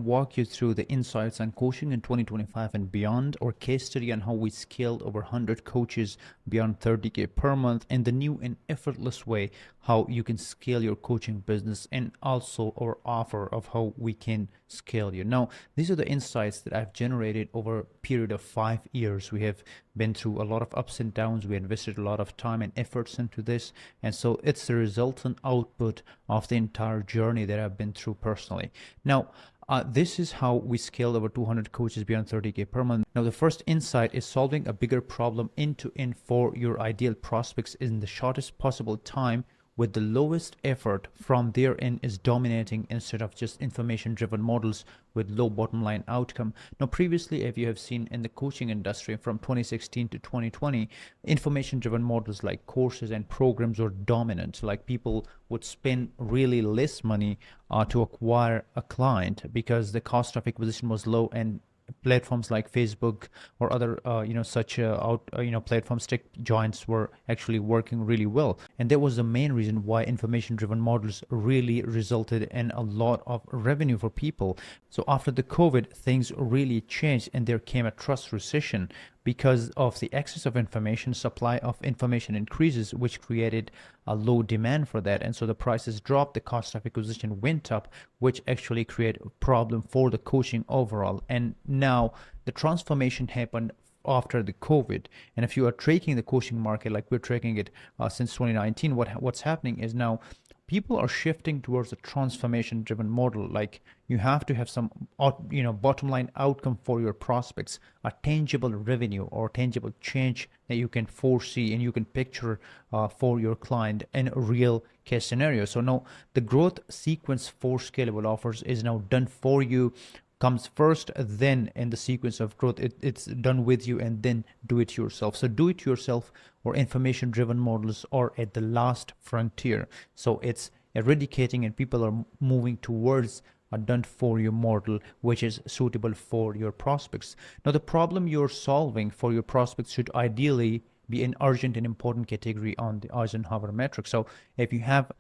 Walk you through the insights on coaching in 2025 and beyond, or case study on how we scaled over 100 coaches beyond 30K per month, and the new and effortless way how you can scale your coaching business, and also our offer of how we can scale you. Now, these are the insights that I've generated over a period of 5 years. We have been through a lot of ups and downs. We invested a lot of time and efforts into this, and so it's the resultant output of the entire journey that I've been through personally. Now, this is how we scaled over 200 coaches beyond 30K per month. Now, the first insight is solving a bigger problem end to end for your ideal prospects in the shortest possible time with the lowest effort from their end is dominating instead of just information driven models with low bottom line outcome. Now, previously, if you have seen in the coaching industry from 2016 to 2020, information driven models like courses and programs were dominant. Like, people would spend really less money to acquire a client because the cost of acquisition was low, and platforms like Facebook or other such platforms, tech giants, were actually working really well, and that was the main reason why information driven models really resulted in a lot of revenue for people. So after the COVID, things really changed and there came a trust recession because of the excess of information. Supply of information increases, which created a low demand for that, and so the prices dropped, the cost of acquisition went up, which actually created a problem for the coaching overall. And now the transformation happened after the COVID. And if you are tracking the coaching market like we're tracking it since 2019, what's happening is now people are shifting towards a transformation driven model. Like, you have to have some bottom line outcome for your prospects, a tangible revenue or tangible change that you can foresee and you can picture for your client in a real case scenario. So now the growth sequence for scalable offers is now done for you, comes first, then in the sequence of growth it's done with you, and then do it yourself. So do it yourself or information driven models are at the last frontier. So it's eradicating and people are moving towards a done for you model which is suitable for your prospects. Now, the problem you're solving for your prospects should ideally be an urgent and important category on the Eisenhower matrix. So if you have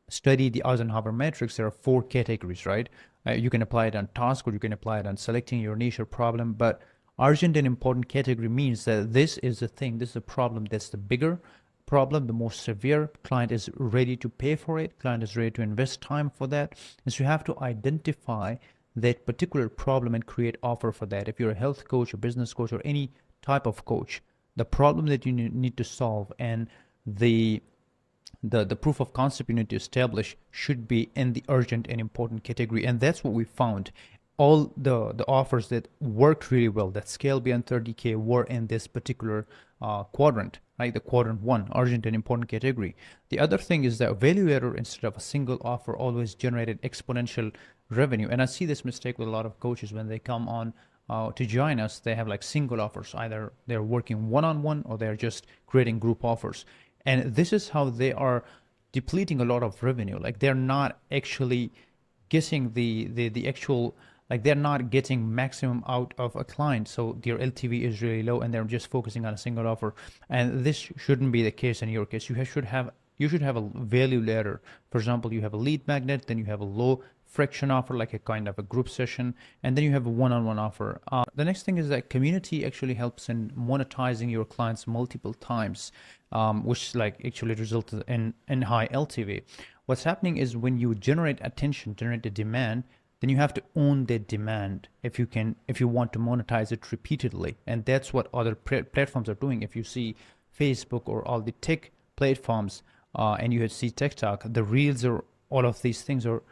studied the Eisenhower matrix, there are 4 categories, right? You can apply it on task or you can apply it on selecting your niche or problem, but urgent and important category means that this is the thing, this is a problem that's the bigger problem, the most severe. Client is ready to pay for it, client is ready to invest time for that, and so you have to identify that particular problem and create offer for that. If you're a health coach, a business coach, or any type of coach, the problem that you need to solve and the proof of concept you need to establish should be in the urgent and important category. And that's what we found. All the offers that worked really well, that scale beyond 30K, were in this particular quadrant, right? The quadrant 1, urgent and important category. The other thing is that value adder instead of a single offer always generated exponential revenue. And I see this mistake with a lot of coaches when they come on to join us. They have like single offers, either they're working one-on-one or they're just creating group offers. And this is how they are depleting a lot of revenue. Like, they're not actually getting the actual, like, they're not getting maximum out of a client. So their LTV is really low and they're just focusing on a single offer. And this shouldn't be the case in your case. You should have a value ladder. For example, you have a lead magnet, then you have a low friction offer, like a kind of a group session, and then you have a one-on-one offer. The next thing is that community actually helps in monetizing your clients multiple times, which like actually results in high LTV. What's happening is when you generate attention, generate a demand, then you have to own that demand if you want to monetize it repeatedly. And that's what other platforms are doing. If you see Facebook or all the tech platforms, and you see TikTok, the reels, or all of these things are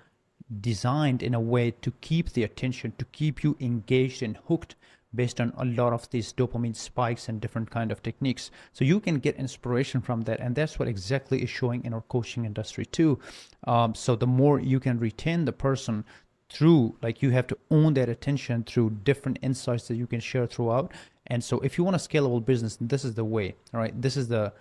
designed in a way to keep the attention, to keep you engaged and hooked based on a lot of these dopamine spikes and different kind of techniques. So you can get inspiration from that, and that's what exactly is showing in our coaching industry too. So the more you can retain the person through, like, you have to own that attention through different insights that you can share throughout. And so if you want a scalable business, this is the way. All right, this is a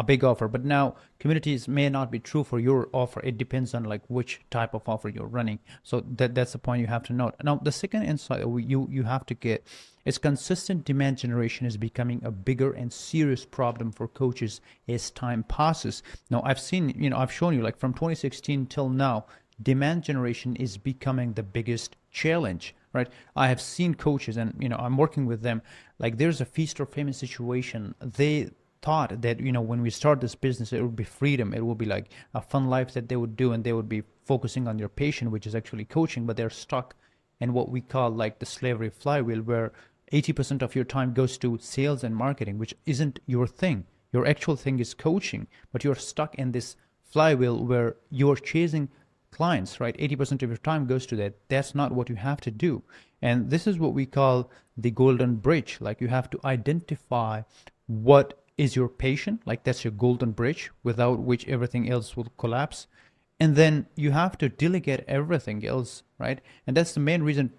big offer. But now communities may not be true for your offer. It depends on like which type of offer you're running. So that's the point you have to note. Now, the second insight you have to get is consistent demand generation is becoming a bigger and serious problem for coaches as time passes. Now, I've shown you, like, from 2016 till now, demand generation is becoming the biggest challenge, right? I have seen coaches, and I'm working with them. Like, there's a feast or famine situation. They thought that when we start this business, it would be freedom, it would be like a fun life that they would do, and they would be focusing on their patient, which is actually coaching, but they're stuck in what we call like the slavery flywheel, where 80% of your time goes to sales and marketing, which isn't your thing. Your actual thing is coaching, but you're stuck in this flywheel where you're chasing clients, right? 80% of your time goes to that. That's not what you have to do. And this is what we call the golden bridge. Like, you have to identify what is your patient, like that's your golden bridge, without which everything else will collapse. And then you have to delegate everything else, right? And that's the main reason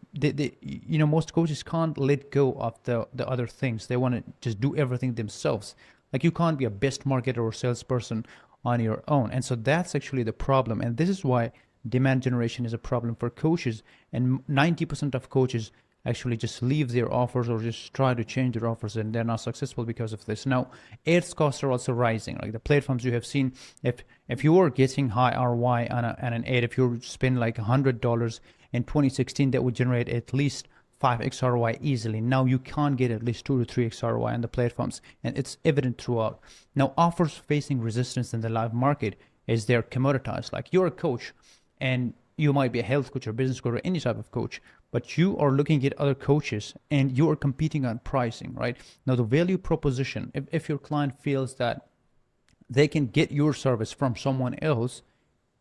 most coaches can't let go of the other things. They want to just do everything themselves. Like, you can't be a best marketer or salesperson on your own. And so that's actually the problem. And this is why demand generation is a problem for coaches. And 90% of coaches actually just leave their offers or just try to change their offers, and they're not successful because of this. Now, ads costs are also rising. Like the platforms you have seen, if you are getting high ROI on an ad, if you spend like $100 in 2016, that would generate at least 5x ROI easily. Now you can't get at least 2 to 3x ROI on the platforms, and it's evident throughout. Now, offers facing resistance in the live market is they're commoditized. Like, you're a coach, and you might be a health coach or business coach or any type of coach, but you are looking at other coaches and you are competing on pricing, right? Now, the value proposition, if your client feels that they can get your service from someone else,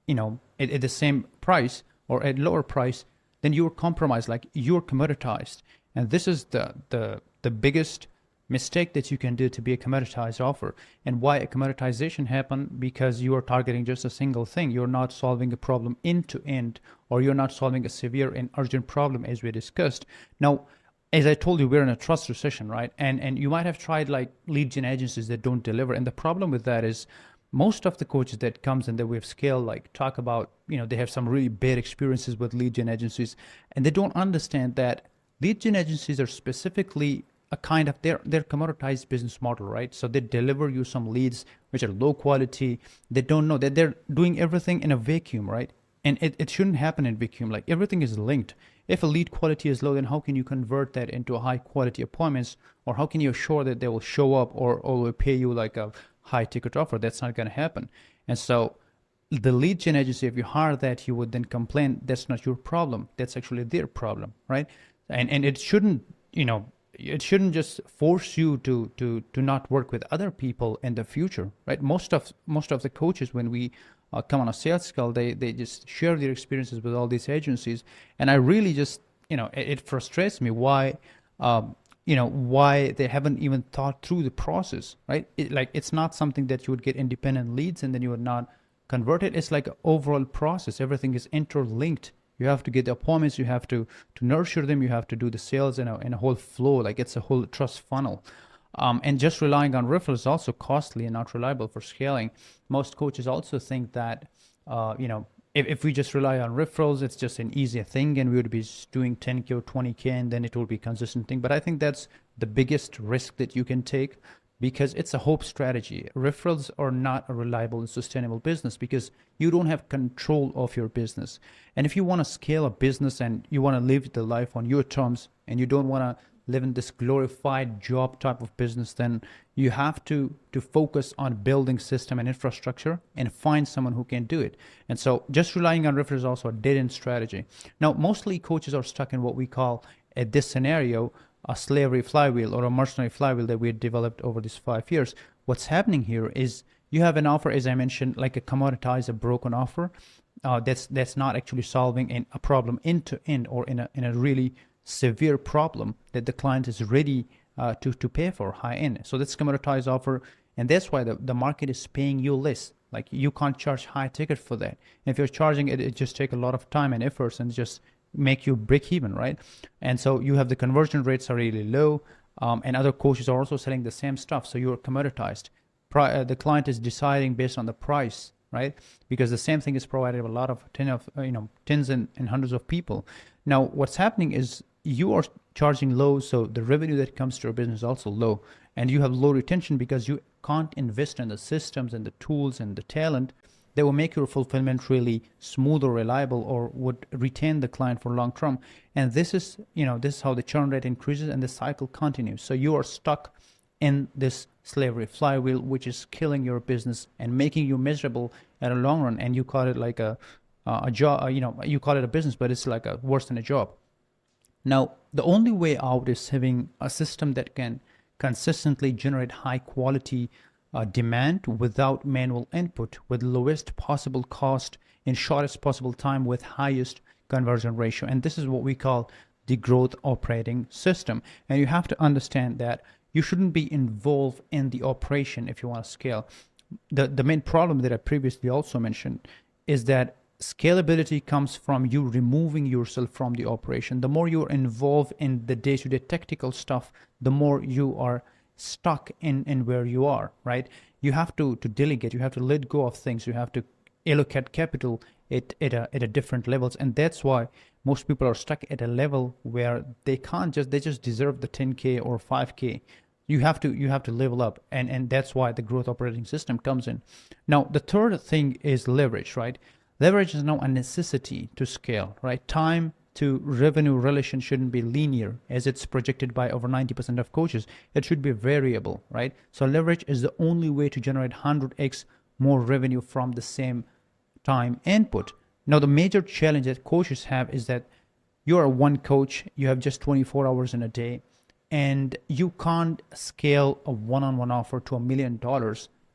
at the same price or at lower price, then you're compromised, like you're commoditized. And this is the biggest mistake that you can do to be a commoditized offer. And why a commoditization happen? Because you are targeting just a single thing. You're not solving a problem end to end, or you're not solving a severe and urgent problem, as we discussed. Now, as I told you, we're in a trust recession, right? And you might have tried like lead gen agencies that don't deliver. And the problem with that is most of the coaches that comes and that we've scaled, like, talk about, they have some really bad experiences with lead gen agencies, and they don't understand that lead gen agencies are specifically a kind of their commoditized business model, right? So they deliver you some leads which are low quality. They don't know that they're doing everything in a vacuum, right? And it shouldn't happen in vacuum. Like, everything is linked. If a lead quality is low, then how can you convert that into a high quality appointments, or how can you assure that they will show up or will pay you like a high ticket offer? That's not going to happen. And so the lead gen agency, if you hire that, you would then complain. That's not your problem. That's actually their problem, right? And it shouldn't, it shouldn't just force you to not work with other people in the future, right? Most of the coaches, when we come on a sales call, they just share their experiences with all these agencies, and I really just, it frustrates me why why they haven't even thought through the process, right? It's not something that you would get independent leads and then you would not convert it. It's like an overall process. Everything is interlinked. You have to get the appointments, you have to nurture them, you have to do the sales in a whole flow. Like, it's a whole trust funnel. And just relying on referrals is also costly and not reliable for scaling. Most coaches also think that, if we just rely on referrals, it's just an easier thing and we would be doing 10K or 20K and then it will be a consistent thing. But I think that's the biggest risk that you can take, because it's a hope strategy. Referrals are not a reliable and sustainable business because you don't have control of your business. And if you want to scale a business and you want to live the life on your terms and you don't want to live in this glorified job type of business, then you have to focus on building system and infrastructure and find someone who can do it. And so just relying on referrals is also a dead-end strategy. Now, mostly coaches are stuck in what we call, at this scenario, a slavery flywheel or a mercenary flywheel that we had developed over these 5 years. What's happening here is you have an offer, as I mentioned, like a commoditized, a broken offer that's not actually solving a problem end to end, or in a really severe problem that the client is ready to pay for high end. So that's commoditized offer, and that's why the market is paying you less. Like, you can't charge high ticket for that. And if you're charging it, it just take a lot of time and efforts and just make you break even, right? And so you have the conversion rates are really low, and other coaches are also selling the same stuff, so you're commoditized. The client is deciding based on the price, right? Because the same thing is provided to a lot of tens and hundreds of people. Now, what's happening is you are charging low, so the revenue that comes to your business is also low, and you have low retention because you can't invest in the systems and the tools and the talent that will make your fulfillment really smooth or reliable, or would retain the client for long term. And this is how the churn rate increases and the cycle continues. So you are stuck in this slavery flywheel, which is killing your business and making you miserable at a long run. And you call it like a job, you call it a business, but it's like a worse than a job. Now, the only way out is having a system that can consistently generate high quality demand without manual input, with lowest possible cost in shortest possible time with highest conversion ratio. And this is what we call the growth operating system. And you have to understand that you shouldn't be involved in the operation if you want to scale. The main problem that I previously also mentioned is that scalability comes from you removing yourself from the operation. The more you're involved in the day-to-day tactical stuff, the more you are stuck in where you are, right? You have to delegate, you have to let go of things, you have to allocate capital at a different levels. And that's why most people are stuck at a level where they just deserve the 10K or 5K. You have to level up, and that's why the growth operating system comes in. Now, the third thing is leverage, right? Leverage is now a necessity to scale, right? Time to revenue relation shouldn't be linear as it's projected by over 90% of coaches. It should be variable, right? So leverage is the only way to generate 100x more revenue from the same time input. Now, the major challenge that coaches have is that you are one coach, you have just 24 hours in a day, and you can't scale a one-on-one offer to $1 million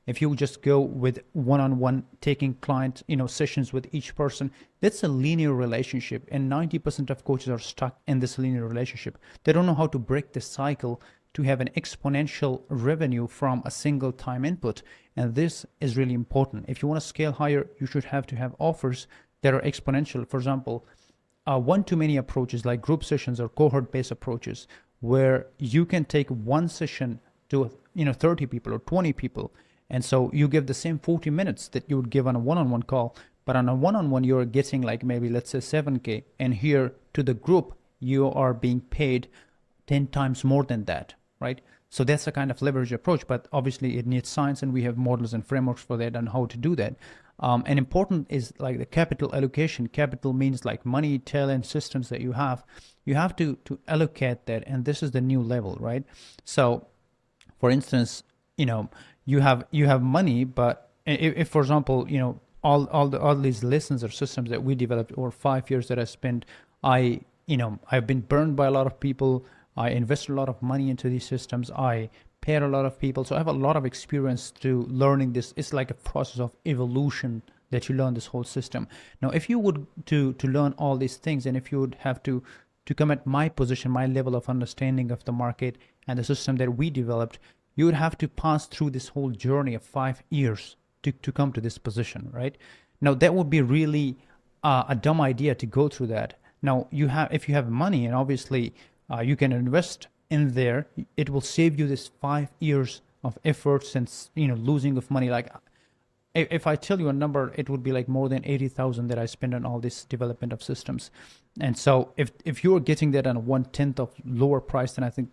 if you just go with one-on-one taking client sessions with each person. That's a linear relationship, and 90% of coaches are stuck in this linear relationship. They don't know how to break the cycle to have an exponential revenue from a single time input. And this is really important. If you want to scale higher, you should have to have offers that are exponential. For example, one-to-many approaches like group sessions or cohort-based approaches, where you can take one session to 30 people or 20 people. And so you give the same 40 minutes that you would give on a one-on-one call, but on a one-on-one, you're getting like maybe, let's say 7K. And here to the group, you are being paid 10 times more than that, right? So that's a kind of leverage approach, but obviously it needs science, and we have models and frameworks for that and how to do that. And important is like the capital allocation. Capital means like money, talent, systems that you have. You have to allocate that, and this is the new level, right? So, for instance, you have money, but if for example, all these lessons or systems that we developed over 5 years that I spent, I've been burned by a lot of people. I invested a lot of money into these systems. I paid a lot of people. So I have a lot of experience to learning this. It's like a process of evolution that you learn this whole system. Now, if you would to learn all these things, and if you would have to come at my position, my level of understanding of the market and the system that we developed, you would have to pass through this whole journey of 5 years to come to this position, right? Now, that would be really a dumb idea to go through that. Now, if you have money, and obviously you can invest in there, it will save you this 5 years of efforts and losing of money. Like, if I tell you a number, it would be like more than 80,000 that I spend on all this development of systems. And so if you're getting that on a 1/10 of lower price, then I think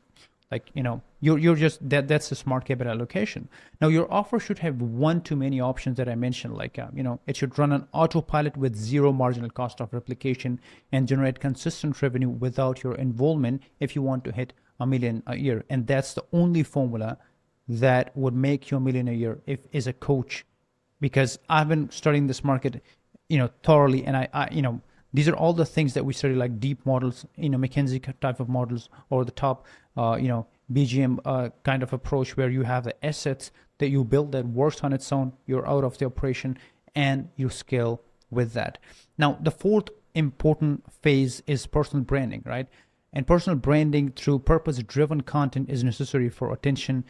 you're just that's a smart capital allocation. Now, your offer should have one-to-many options that I mentioned, it should run on autopilot with zero marginal cost of replication and generate consistent revenue without your involvement if you want to hit $1 million a year. And that's the only formula that would make you $1 million a year if as a coach, because I've been studying this market thoroughly, and I these are all the things that we study, like deep models, McKinsey type of models, or the top, BGM kind of approach, where you have the assets that you build that works on its own, you're out of the operation, and you scale with that. Now, the fourth important phase is personal branding, right? And personal branding through purpose-driven content is necessary for attention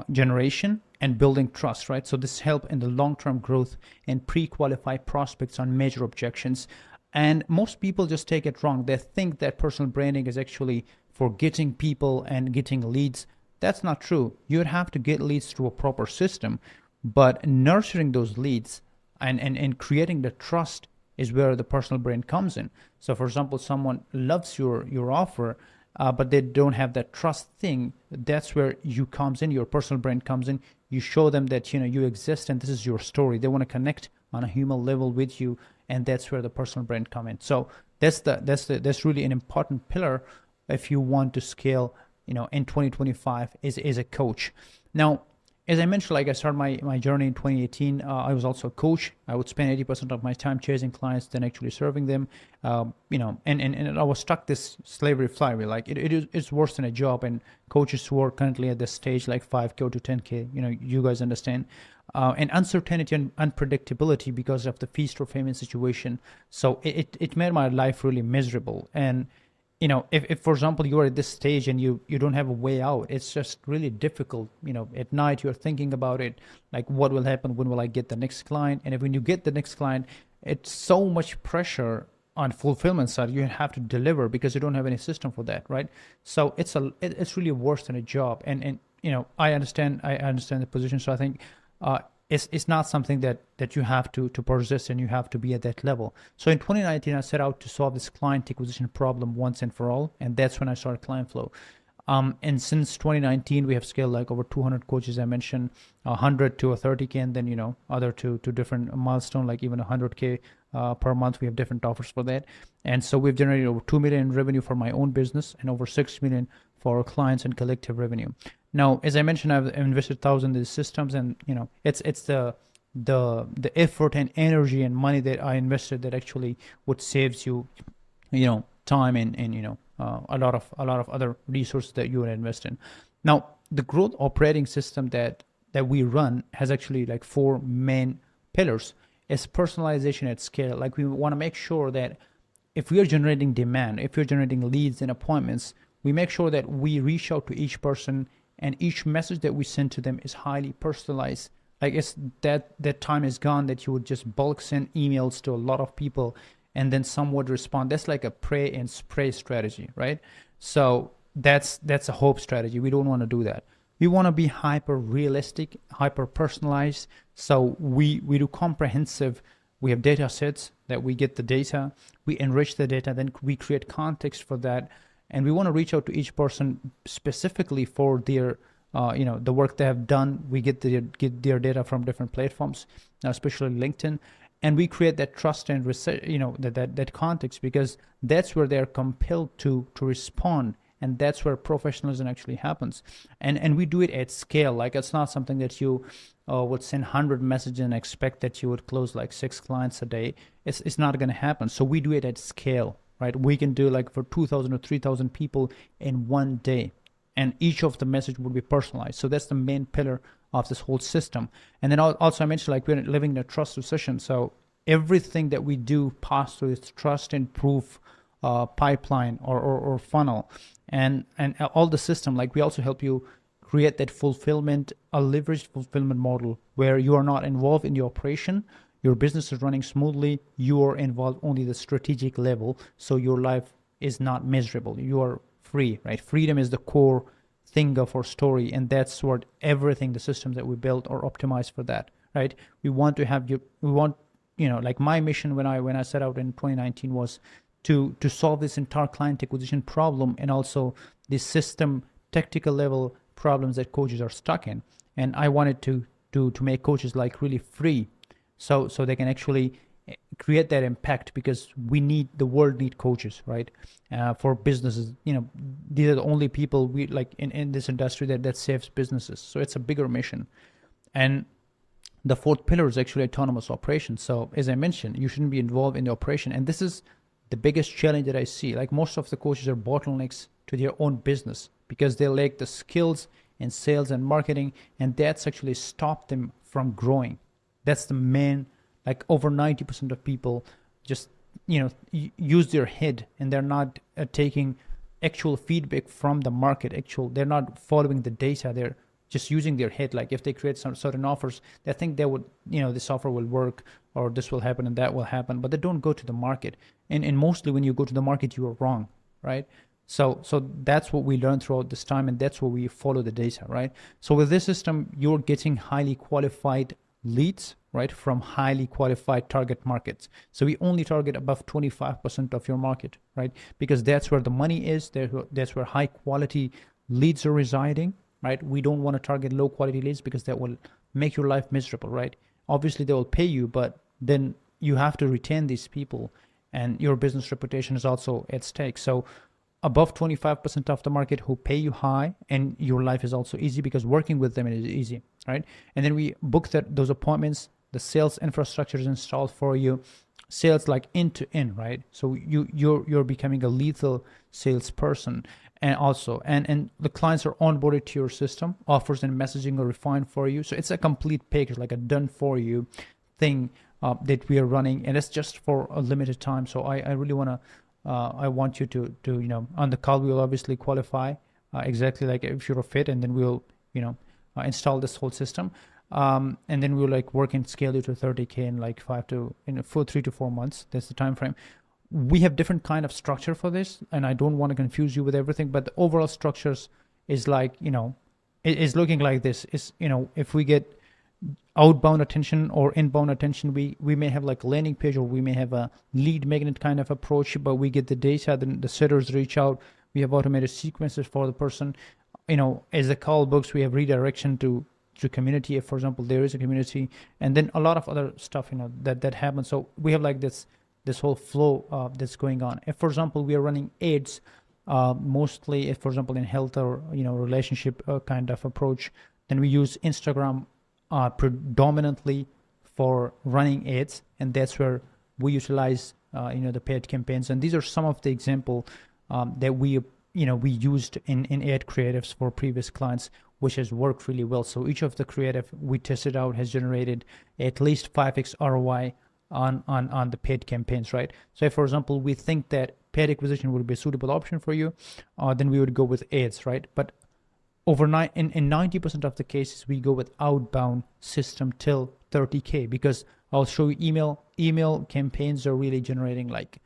generation and building trust, right? So this help in the long-term growth and pre-qualify prospects on major objections. And most people just take it wrong. They think that personal branding is actually for getting people and getting leads. That's not true. You would have to get leads through a proper system, but nurturing those leads and creating the trust is where the personal brand comes in. So for example, someone loves your offer, but they don't have that trust thing. That's where you comes in, your personal brand comes in. You show them that you exist and this is your story. They want to connect on a human level with you, and that's where the personal brand come in. So that's really an important pillar if you want to scale, in 2025 is a coach. Now, as I mentioned, like I started my journey in 2018. I was also a coach. I would spend 80% of my time chasing clients than actually serving them. And I was stuck this slavery flywheel. Like it's worse than a job. And coaches who are currently at this stage, like 5K to 10K, you guys understand. And uncertainty and unpredictability because of the feast or famine situation. So it made my life really miserable. And if for example you are at this stage and you don't have a way out, it's just really difficult. At night you're thinking about it, like what will happen, when will I get the next client? And if when you get the next client, it's so much pressure on fulfillment side. You have to deliver because you don't have any system for that, right? So it's really worse than a job. And I understand the position. So I think it's not something that you have to persist, and you have to be at that level. So in 2019, I set out to solve this client acquisition problem once and for all, and that's when I started Client Flow. And since 2019, we have scaled like over 200 coaches. I mentioned 100 to a 30K, and then other to different milestone, like even 100K per month. We have different offers for that, and so we've generated over 2 million in revenue for my own business and over 6 million for our clients and collective revenue. Now, as I mentioned, I've invested thousands in these systems, and it's the effort and energy and money that I invested that actually what saves you, time and a lot of other resources that you would invest in. Now, the growth operating system that we run has actually like 4 main pillars. It's personalization at scale. Like we want to make sure that if we are generating demand, if you're generating leads and appointments, we make sure that we reach out to each person, and each message that we send to them is highly personalized. I guess that time is gone that you would just bulk send emails to a lot of people and then some would respond. That's like a pray and spray strategy, right? So that's a hope strategy. We don't want to do that. We want to be hyper realistic, hyper personalized. So we do comprehensive. We have data sets that we get the data, we enrich the data, then we create context for that. And we want to reach out to each person specifically for their the work they have done. We get their data from different platforms, especially LinkedIn, and we create that trust and that context, because that's where they're compelled to respond, and that's where professionalism actually happens. And we do it at scale. Like it's not something that you would send 100 messages and expect that you would close like 6 clients a day. It's not going to happen. So we do it at scale, right? We can do like for 2,000 or 3,000 people in one day, and each of the message would be personalized. So that's the main pillar of this whole system. And then also I mentioned, like, we're living in a trust recession. So everything that we do pass through this trust and proof pipeline or funnel, and all the system. Like we also help you create that fulfillment, a leveraged fulfillment model where you are not involved in the operation. Your business is running smoothly. You are involved only the strategic level. So your life is not miserable. You are free, right? Freedom is the core thing of our story, and that's what everything, the systems that we built are optimized for that, right? We want to have like my mission when I set out in 2019 was to solve this entire client acquisition problem, and also the system tactical level problems that coaches are stuck in. And I wanted to make coaches like really free, so they can actually create that impact, because the world need coaches, right? For businesses, these are the only people we like in this industry that saves businesses. So it's a bigger mission. And the 4th pillar is actually autonomous operations. So as I mentioned, you shouldn't be involved in the operation, and this is the biggest challenge that I see. Like most of the coaches are bottlenecks to their own business because they lack the skills in sales and marketing, and that's actually stopped them from growing. That's the main, like over 90% of people just use their head, and they're not taking actual feedback from the market. They're not following the data. They're just using their head. Like if they create some certain offers, they think they would, this offer will work, or this will happen and that will happen, but they don't go to the market. And mostly when you go to the market, you are wrong, right? So that's what we learned throughout this time, and that's what we follow the data, right? So with this system, you're getting highly qualified leads, right, from highly qualified target markets. So we only target above 25% of your market, right? Because that's where the money is. That's where high quality leads are residing, right? We don't want to target low quality leads because that will make your life miserable, right? Obviously they will pay you, but then you have to retain these people, and your business reputation is also at stake. So above 25% of the market who pay you high, and your life is also easy because working with them is easy, right? And then we book those appointments, the sales infrastructure is installed for you, sales like end to end, right? So you're becoming a lethal salesperson. And also and the clients are onboarded to your system, offers and messaging are refined for you. So it's a complete package, like a done for you thing that we are running, and it's just for a limited time. So I really want to I want you to on the call we'll obviously qualify exactly like if you're a fit, and then we'll install this whole system, and then we'll like work and scale you to 30K in like 3 to 4 months. That's the time frame. We have different kind of structure for this, and I don't want to confuse you with everything, but the overall structures is like it is looking like this. Is if we get outbound attention or inbound attention, we may have like a landing page, or we may have a lead magnet kind of approach, but we get the data, then the setters reach out, we have automated sequences for the person. As the call books, we have redirection to community, if for example there is a community, and then a lot of other stuff that happens. So we have like this whole flow that's going on. If for example we are running ads, mostly if for example in health or relationship kind of approach, then we use Instagram predominantly for running ads, and that's where we utilize the paid campaigns. And these are some of the example that we used in ad creatives for previous clients, which has worked really well. So each of the creative we tested out has generated at least 5x ROI on the paid campaigns, right? So if for example we think that paid acquisition would be a suitable option for you, then we would go with ads, right? But overnight, in 90% of the cases, we go with outbound system till 30K, because I'll show you email campaigns are really generating like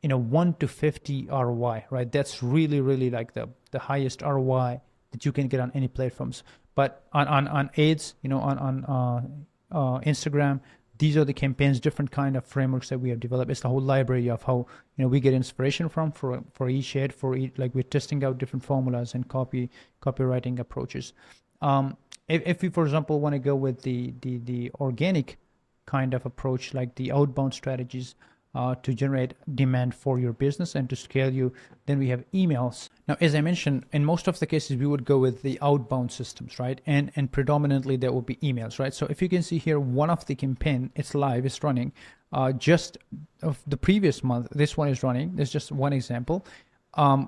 1 to 50 ROI, right? That's really like the highest ROI that you can get on any platforms. But on ads, on Instagram, these are the campaigns, different kind of frameworks that we have developed. It's the whole library of how we get inspiration from for each ad, like we're testing out different formulas and copywriting approaches. If we for example want to go with the organic kind of approach, like the outbound strategies to generate demand for your business and to scale you, then we have emails. Now, as I mentioned, in most of the cases, we would go with the outbound systems, right? And predominantly there will be emails, right? So if you can see here, one of the campaign, it's live, it's running. Just of the previous month, this one is running. There's just one example.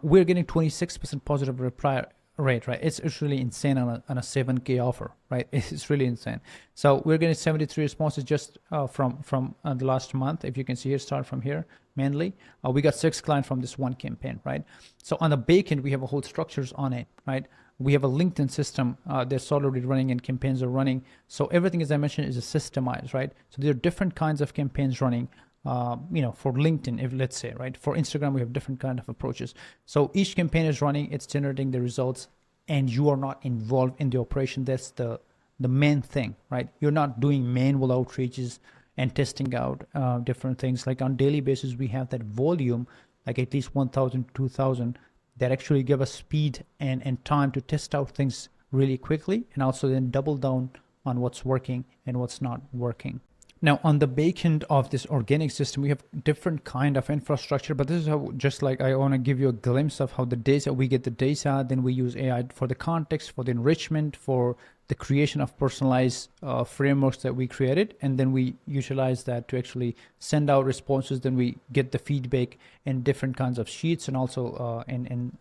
We're getting 26% positive reply rate, right? It's really insane on a 7K offer, right? It's really insane. So we're getting 73 responses just from the last month. If you can see here, start from here mainly. We got 6 clients from this one campaign, right? So on the back end, we have a whole structures on it, right? We have a LinkedIn system that's already running, and campaigns are running. So everything, as I mentioned, is systemized, right? So there are different kinds of campaigns running. For LinkedIn, if let's say, right, for Instagram, we have different kind of approaches. So each campaign is running, it's generating the results, and you are not involved in the operation. That's the main thing, right? You're not doing manual outreaches and testing out different things. Like on daily basis, we have that volume, like at least 1,000, 2,000, that actually give us speed and time to test out things really quickly, and also then double down on what's working and what's not working. Now, on the back end of this organic system, we have different kind of infrastructure, but this is how, just like I want to give you a glimpse of how the data, we get the data, then we use AI for the context, for the enrichment, for the creation of personalized frameworks that we created, and then we utilize that to actually send out responses. Then we get the feedback in different kinds of sheets, and also in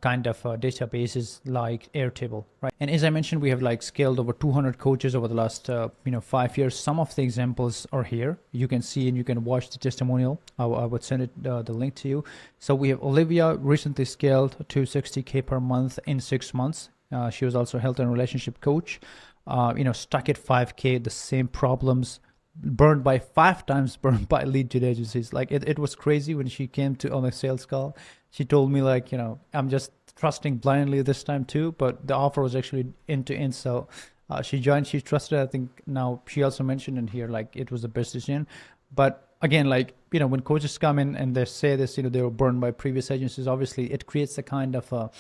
kind of databases like Airtable, right? And as I mentioned, we have like scaled over 200 coaches over the last 5 years. Some of the examples are here. You can see and you can watch the testimonial. I would send it the link to you. So we have Olivia, recently scaled to 60K per month in 6 months. She was also a health and relationship coach. Stuck at 5K, the same problems, burned by 5 times burned by lead gen agencies. Like it was crazy when she came to on a sales call. She told me like, I'm just trusting blindly this time too, but the offer was actually end to end. So she joined, she trusted. I think now she also mentioned in here, like it was the best decision. But again, like, when coaches come in and they say this, they were burned by previous agencies, obviously it creates a kind of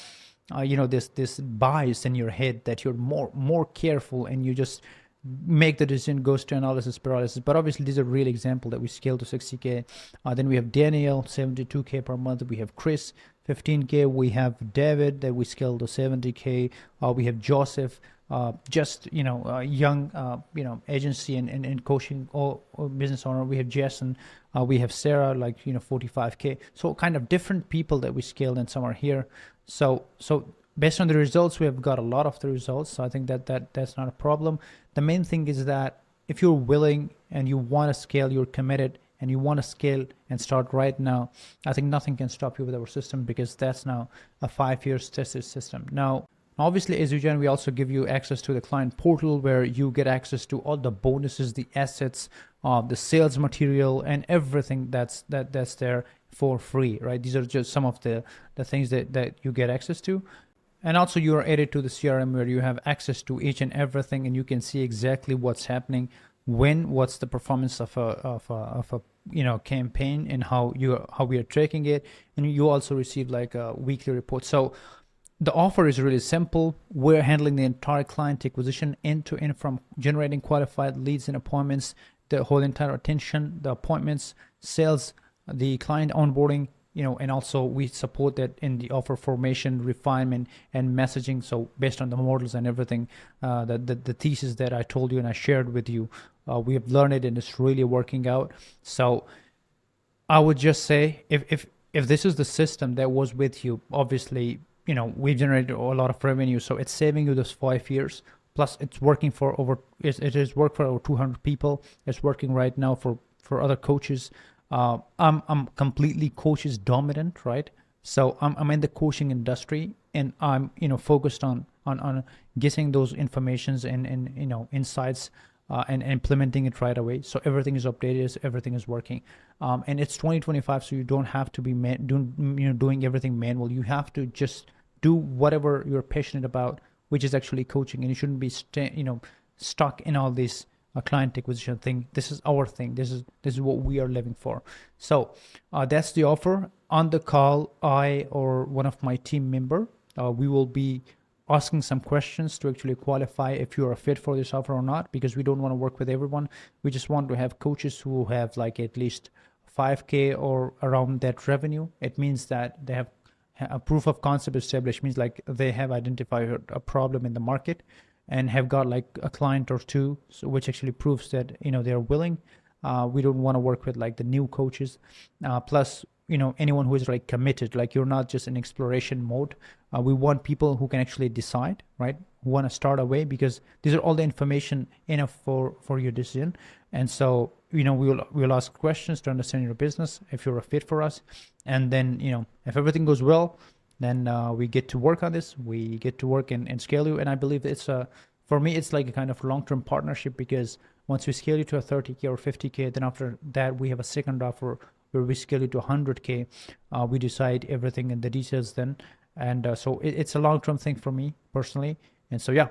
this bias in your head that you're more careful, and you just make the decision, goes to analysis paralysis. But obviously, these are real example that we scale to 60K. Then we have Daniel, 72K per month. We have Chris, 15K. We have David that we scale to 70K. We have Joseph, just young agency and coaching or business owner. We have Jason. We have Sarah, like 45K. So kind of different people that we scaled, and some are here. So based on the results, we have got a lot of the results. So I think that's not a problem. The main thing is that if you're willing and you want to scale, you're committed, and you want to scale and start right now, I think nothing can stop you with our system, because that's now a 5 years tested system. Now, obviously, as you join, we also give you access to the client portal, where you get access to all the bonuses, the assets, the sales material, and everything that's there for free, right? These are just some of the things that you get access to. And also, you are added to the CRM, where you have access to each and everything, and you can see exactly what's happening, what's the performance of a campaign, and how we are tracking it. And you also receive like a weekly report. So the offer is really simple. We're handling the entire client acquisition end to end, from generating qualified leads and appointments, the whole entire attention, the appointments, sales, the client onboarding, and also we support that in the offer formation, refinement, and messaging. So based on the models and everything, the thesis that I told you and I shared with you, we have learned it, and it's really working out. So I would just say, if this is the system that was with you, obviously, we've generated a lot of revenue, so it's saving you those 5 years. Plus, it's working for it has worked for over 200 people. It's working right now for other coaches. I'm completely coaches dominant, right? So I'm in the coaching industry, and I'm focused on getting those informations and insights, and implementing it right away. So everything is updated, everything is working, and it's 2025, so you don't have to be doing everything manual. You have to just do whatever you're passionate about, which is actually coaching, and you shouldn't be stuck in all this client acquisition thing. This is our thing. This is what we are living for. So that's the offer. On the call, I or one of my team member, we will be asking some questions to actually qualify if you're a fit for this offer or not, because we don't want to work with everyone. We just want to have coaches who have like at least 5K or around that revenue. It means that they have a proof of concept established, means like they have identified a problem in the market and have got like a client or two, so which actually proves that they're willing. We don't want to work with like the new coaches. Plus, anyone who is like committed, like you're not just in exploration mode. We want people who can actually decide, right? Who want to start away, because these are all the information enough for your decision. And so we'll ask questions to understand your business, if you're a fit for us, and then if everything goes well, then we get to work on this. We get to work and scale you. And I believe it's for me, it's like a kind of long-term partnership, because once we scale you to a 30K or 50K, then after that we have a second offer where we scale you to 100K. We decide everything in the details then. And so it's a long-term thing for me personally. And so, yeah,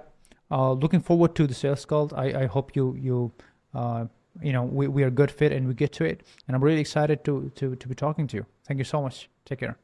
looking forward to the sales call. I hope we are a good fit and we get to it. And I'm really excited to be talking to you. Thank you so much. Take care.